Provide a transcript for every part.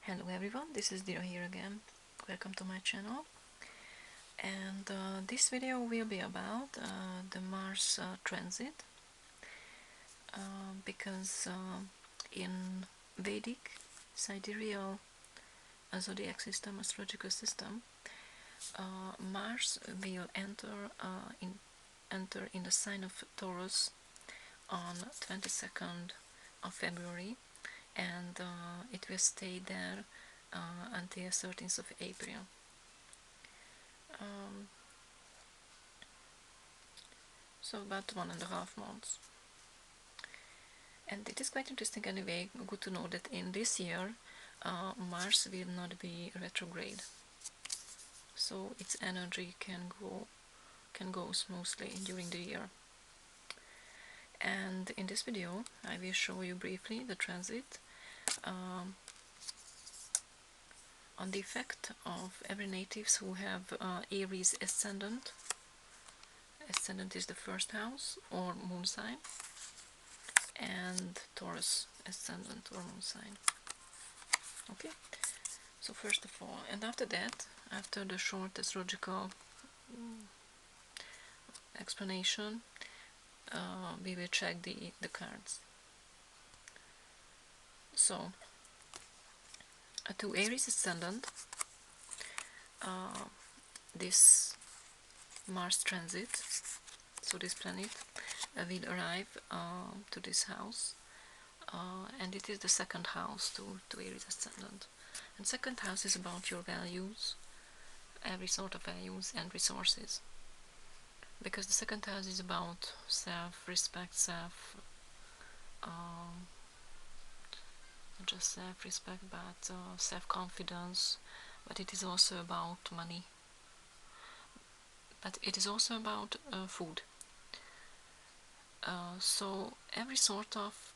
Hello everyone, this is Dira here again. Welcome to my channel. And this video will be about the Mars transit because in Vedic sidereal zodiac system, astrological system, Mars will enter in the sign of Taurus on 22nd of February, and it will stay there until 13th of April. So about 1.5 months. And it is quite interesting anyway, good to know that in this year Mars will not be retrograde, so its energy can go smoothly during the year. And in this video I will show you briefly the transit on the effect of every natives who have Aries ascendant. Ascendant is the first house or moon sign, and Taurus ascendant or moon sign. Okay, so first of all, and after that, after the short astrological explanation, we will check the cards. So to Aries ascendant, this Mars transit, so this planet will arrive to this house, and it is the second house to Aries ascendant. And second house is about your values, every sort of values and resources, because the second house is about self-respect, not just self-respect, but self-confidence, but it is also about money, but it is also about food. So every sort of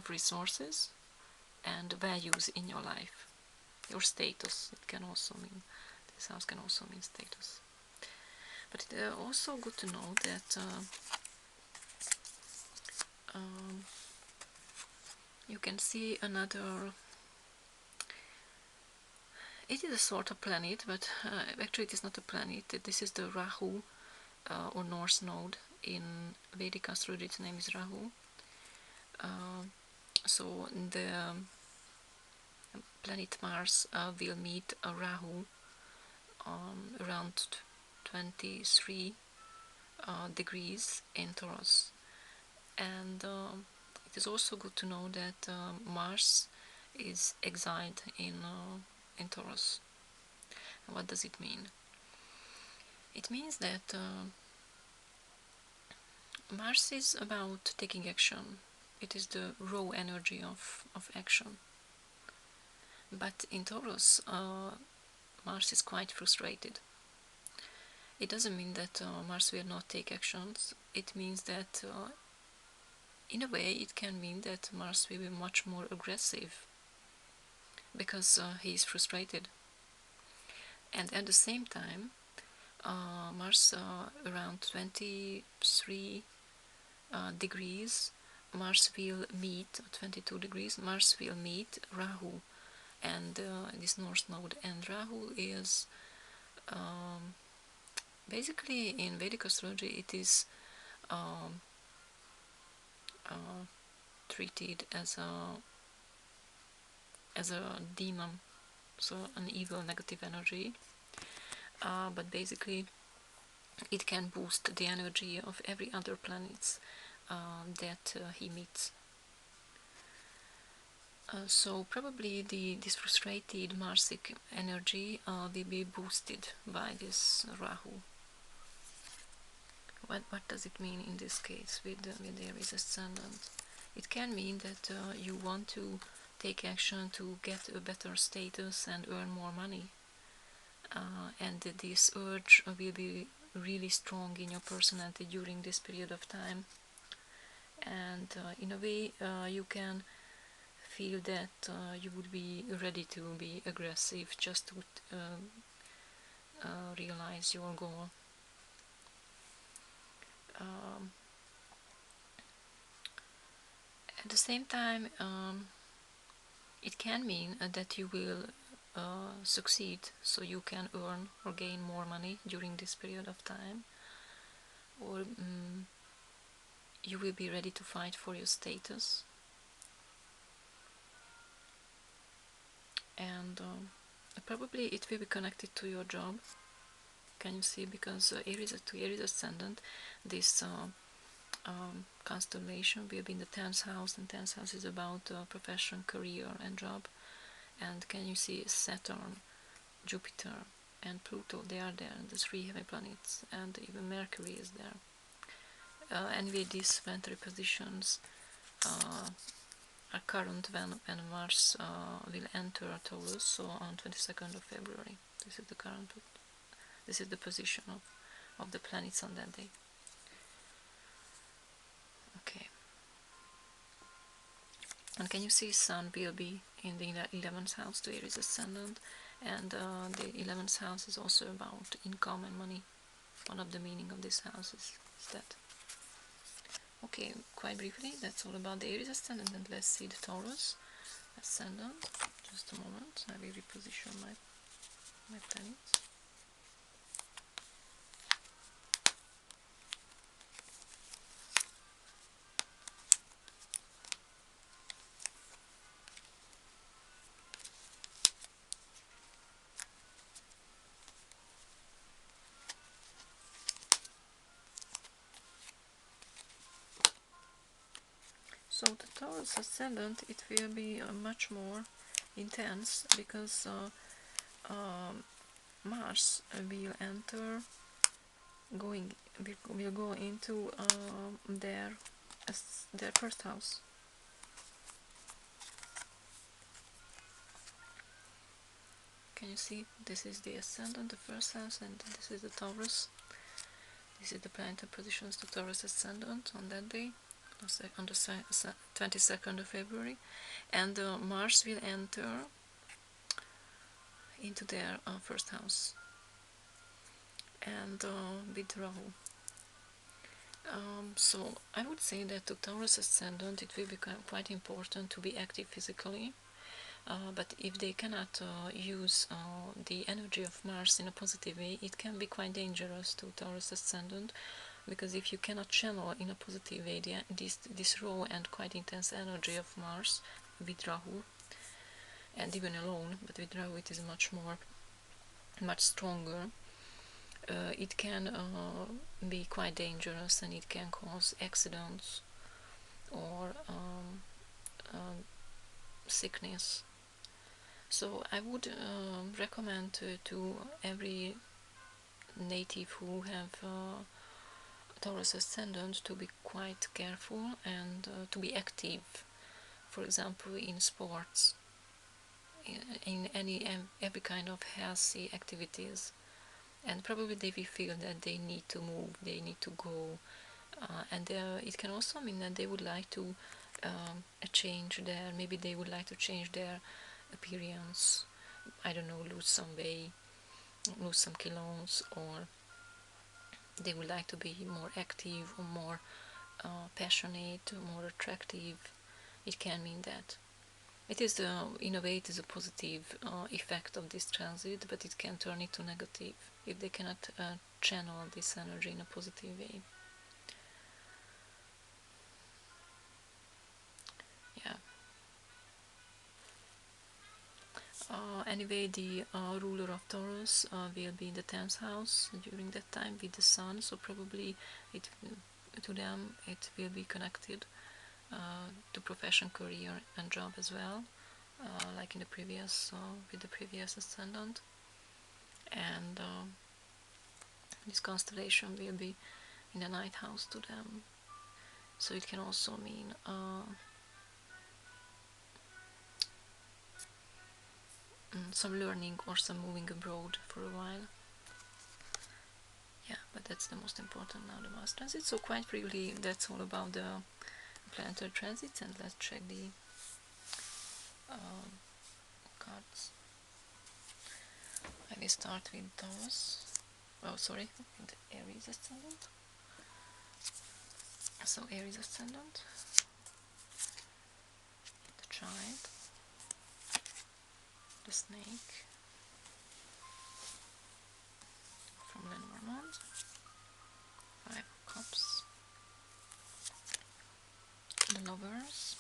resources and values in your life, your status. It can also mean, this house can also mean status. But it is also good to know that you can see another. It is a sort of planet, but actually it is not a planet. This is the Rahu or North Node. In Vedic astrology its name is Rahu. So the planet Mars will meet Rahu around 23 degrees in Taurus. And it is also good to know that Mars is exiled in Taurus. And what does it mean? It means that Mars is about taking action. It is the raw energy of action. But in Taurus, Mars is quite frustrated. It doesn't mean that Mars will not take actions. It means that in a way it can mean that Mars will be much more aggressive because he is frustrated. And at the same time, Mars around 23 degrees, Mars will meet 22 degrees, Mars will meet Rahu and this North Node. And Rahu is basically in Vedic astrology it is treated as a demon, so an evil negative energy, but basically it can boost the energy of every other planets that he meets. So probably this frustrated Marsic energy will be boosted by this Rahu. What does it mean in this case with Aries ascendant? It can mean that you want to take action to get a better status and earn more money, and this urge will be really strong in your personality during this period of time. And in a way you can feel that you would be ready to be aggressive just to realize your goal. At the same time, It can mean that you will succeed, so you can earn or gain more money during this period of time, or you will be ready to fight for your status, and probably it will be connected to your job. Can you see? Because Aries to Aries ascendant, this constellation will be in the 10th house, and 10th house is about profession, career, and job. And can you see Saturn, Jupiter, and Pluto? They are there, the three heavy planets, and even Mercury is there. Anyway, these planetary positions are current when Mars will enter Taurus, so on 22nd of February. This is the current. This is the position of the planets on that day. Okay. And can you see Sun will be in the 11th house to Aries ascendant, and the 11th house is also about income and money. One of the meaning of this house is that. Okay, quite briefly, that's all about the Aries ascendant, and let's see the Taurus ascendant. Just a moment, I will reposition my planets. So the Taurus ascendant, it will be much more intense, because Mars will enter, will go into their first house. Can you see? This is the ascendant, the first house, and this is the Taurus. This is the planetary positions to Taurus ascendant on that day, on the 22nd of February, and Mars will enter into their first house, and with Rahu. So I would say that to Taurus ascendant it will become quite important to be active physically, but if they cannot use the energy of Mars in a positive way, it can be quite dangerous to Taurus ascendant, because if you cannot channel in a positive way this raw and quite intense energy of Mars with Rahu, and even alone, but with Rahu it is much stronger, it can be quite dangerous, and it can cause accidents or sickness. So I would recommend to every native who have Taurus ascendant to be quite careful and to be active, for example in sports, in every kind of healthy activities, and probably they will feel that they need to move, they need to go, and it can also mean that they would like to maybe they would like to change their appearance, I don't know, lose some weight, lose some kilos, or they would like to be more active or more passionate, more attractive. It can mean that. It is in a way it is a positive effect of this transit, but it can turn it to negative if they cannot channel this energy in a positive way. Yeah. Anyway, the ruler of Taurus will be in the 10th house during that time with the Sun, so probably to them it will be connected to profession, career, and job as well, like in the previous with the previous ascendant. And this constellation will be in the 9th house to them, so it can also mean some learning or some moving abroad for a while. Yeah, but that's the most important now, the Mars transit. So quite briefly, that's all about the planetary transits, and let's check the cards. I will start with Taurus. Oh, sorry, with the Aries ascendant. So Aries ascendant, the child, the snake from Lenormand, 5 of Cups, the Lovers,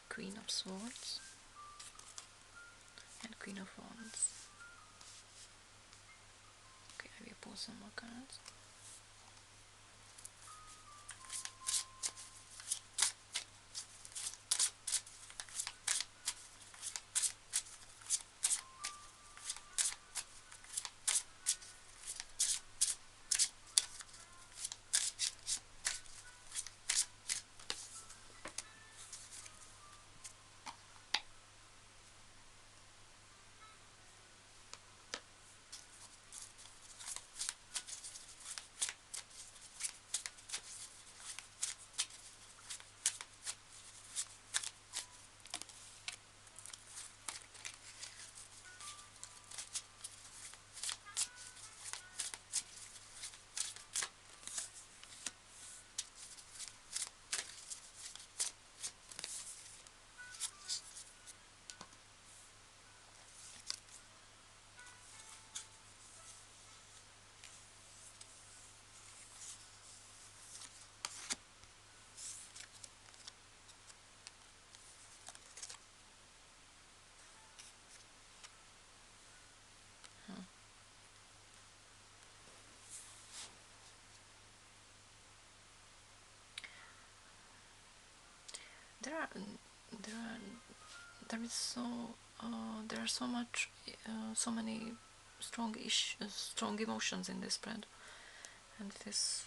Queen of Swords, and Queen of Wands. Okay, I will pull some more cards. There are there are so many strong emotions in this spread, and this,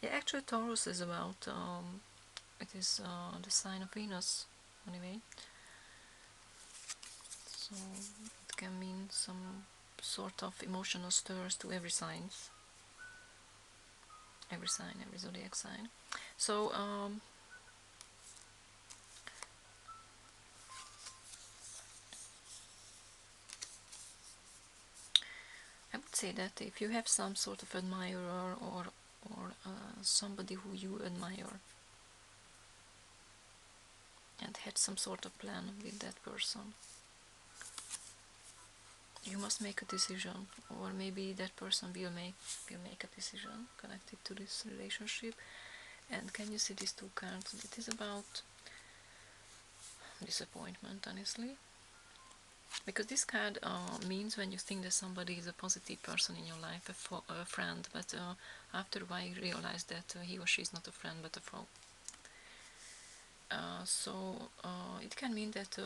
yeah, actually Taurus is about it is the sign of Venus anyway, so it can mean some sort of emotional stirs to every sign, every zodiac sign. So I would say that if you have some sort of admirer or somebody who you admire and had some sort of plan with that person, you must make a decision, or maybe that person will make a decision connected to this relationship. And can you see these two cards? It is about disappointment, honestly, because this card means when you think that somebody is a positive person in your life, a friend, but after a while you realize that he or she is not a friend but a foe. So it can mean that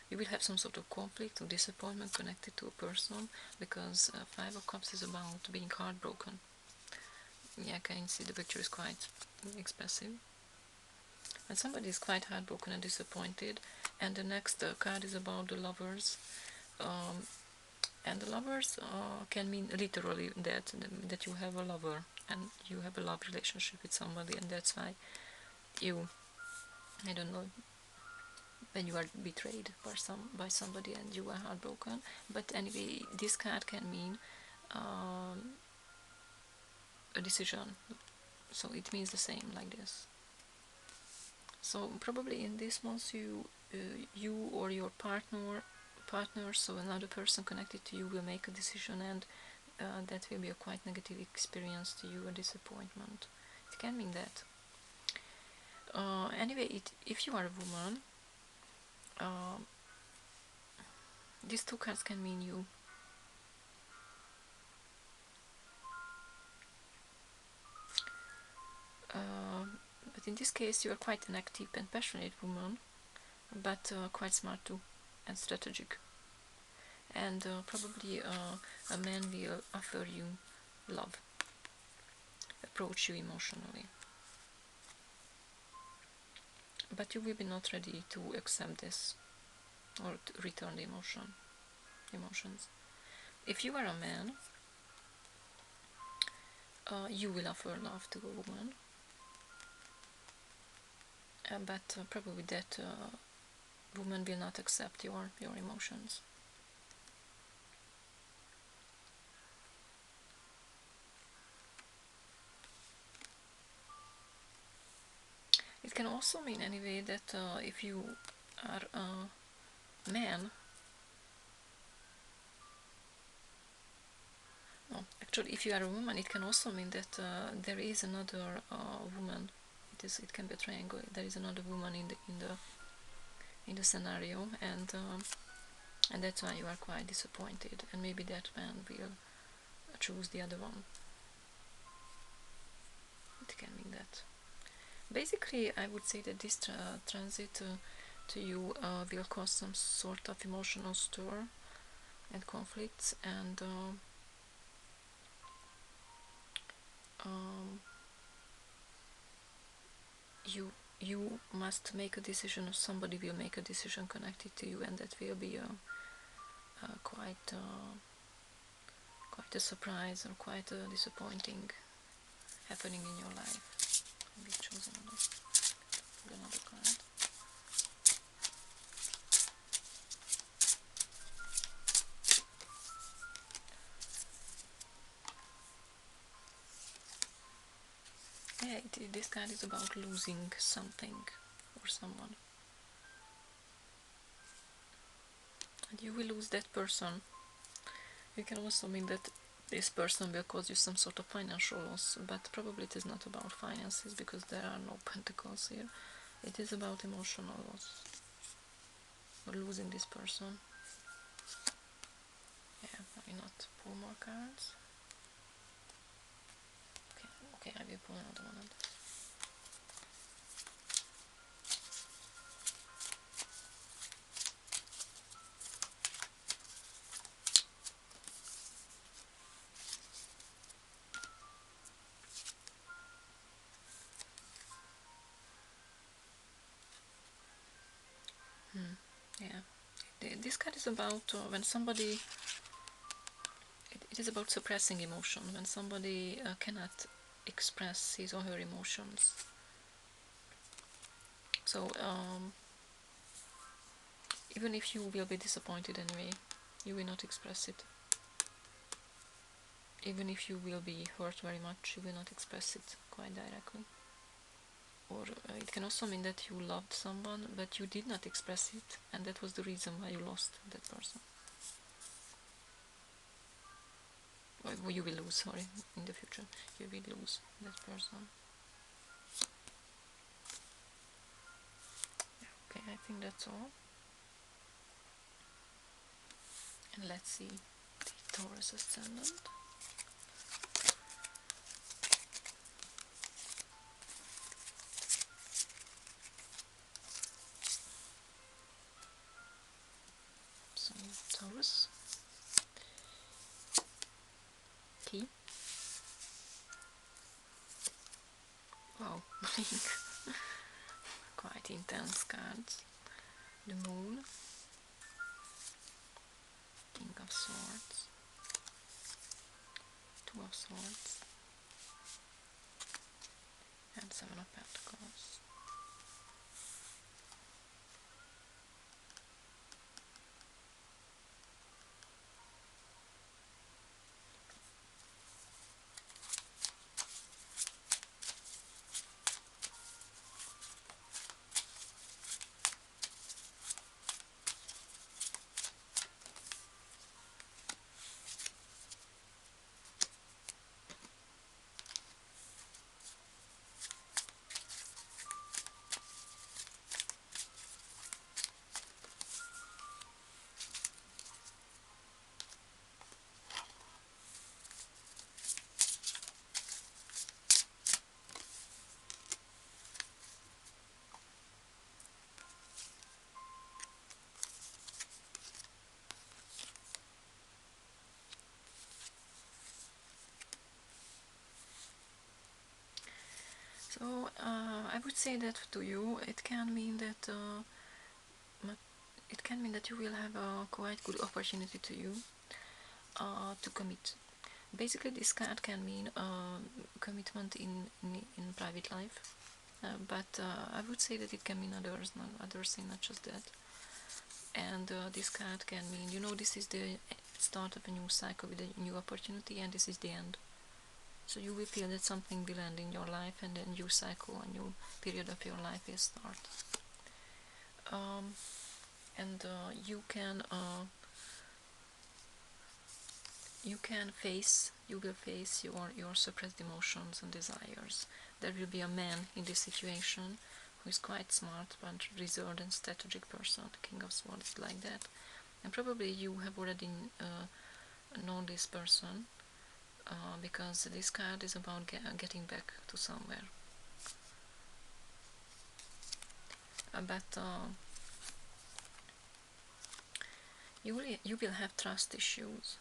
you will have some sort of conflict or disappointment connected to a person, because 5 of Cups is about being heartbroken. Yeah, can you see the picture is quite expressive. And somebody is quite heartbroken and disappointed. And the next card is about the Lovers. And the Lovers can mean literally that you have a lover and you have a love relationship with somebody, and that's why you, I don't know, when you are betrayed by somebody and you are heartbroken. But anyway, this card can mean a decision, so it means the same like this. So probably in this month you or your partner, so another person connected to you, will make a decision, and that will be a quite negative experience to you, a disappointment. It can mean that. Anyway, if you are a woman, these two cards can mean you. But in this case, you are quite an active and passionate woman, but quite smart too, and strategic. And probably a man will offer you love, approach you emotionally. But you will be not ready to accept this or to return the emotions. If you are a man, you will offer love to a woman, but probably that woman will not accept your emotions. It can also mean anyway that if you are man. No, actually, if you are a woman, it can also mean that there is another woman. It can be a triangle. There is another woman in the scenario, and that's why you are quite disappointed. And maybe that man will choose the other one. It can mean that. Basically, I would say that this transit to you will cause some sort of emotional stir and conflicts, and you must make a decision, or somebody will make a decision connected to you, and that will be quite a surprise or quite a disappointing happening in your life. Maybe choose another card. Yeah, this card is about losing something or someone. And you will lose that person. It can also mean that this person will cause you some sort of financial loss, but probably it is not about finances because there are no pentacles here. It is about emotional loss or losing this person. Yeah, why not pull more cards? Okay, I will pull another one of this. Yeah, this card is about when somebody. It is about suppressing emotion. When somebody cannot express his or her emotions. So even if you will be disappointed anyway, you will not express it. Even if you will be hurt very much, you will not express it quite directly. Or it can also mean that you loved someone, but you did not express it, and that was the reason why you lost that person. Or you will lose, sorry, in the future. You will lose that person. Okay, I think that's all. And let's see the Taurus Ascendant. So, Taurus. Key. Wow, quite intense cards. The Moon. King of Swords. Two of Swords. And Seven of Pentacles. So I would say that to you it can mean that you will have a quite good opportunity to you to commit. Basically, this card can mean commitment in private life, but I would say that it can mean other things, not just that. And this card can mean, this is the start of a new cycle with a new opportunity, and this is the end. So you will feel that something will end in your life, and a new cycle, a new period of your life will start. and you can you will face your suppressed emotions and desires. There will be a man in this situation who is quite smart but reserved and strategic person. The King of Swords is like that, and probably you have already known this person, because this card is about getting back to somewhere. But you will have trust issues.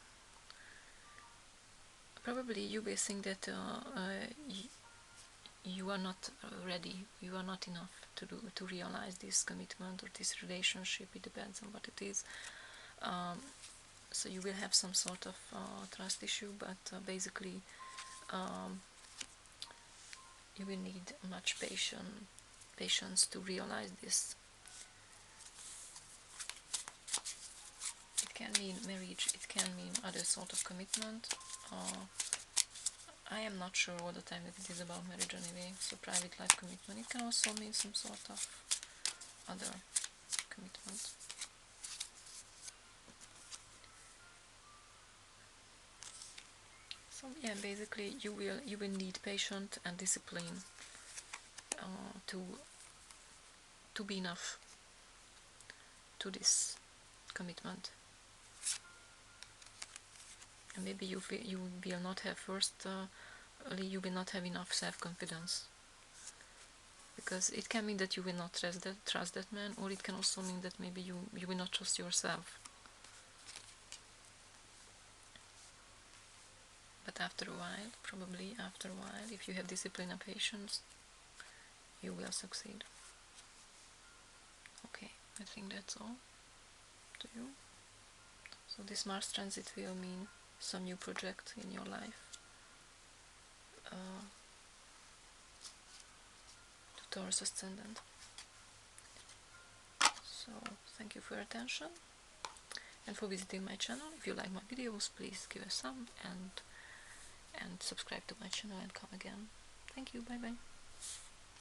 Probably you will think that you are not ready, you are not enough to realize this commitment or this relationship. It depends on what it is. So you will have some sort of trust issue, but basically you will need much patience to realize this. It can mean marriage, it can mean other sort of commitment. I am not sure all the time that it is about marriage anyway, so private life commitment. It can also mean some sort of other commitment. So yeah, basically you will need patience and discipline to be enough to this commitment. And maybe you will not have you will not have enough self-confidence, because it can mean that you will not trust that man, or it can also mean that maybe you will not trust yourself. But after a while, probably after a while, if you have discipline and patience, you will succeed. Okay, I think that's all to you. So this Mars transit will mean some new project in your life. To Taurus Ascendant. So thank you for your attention and for visiting my channel. If you like my videos, please give a thumb and subscribe to my channel and come again. Thank you, bye bye.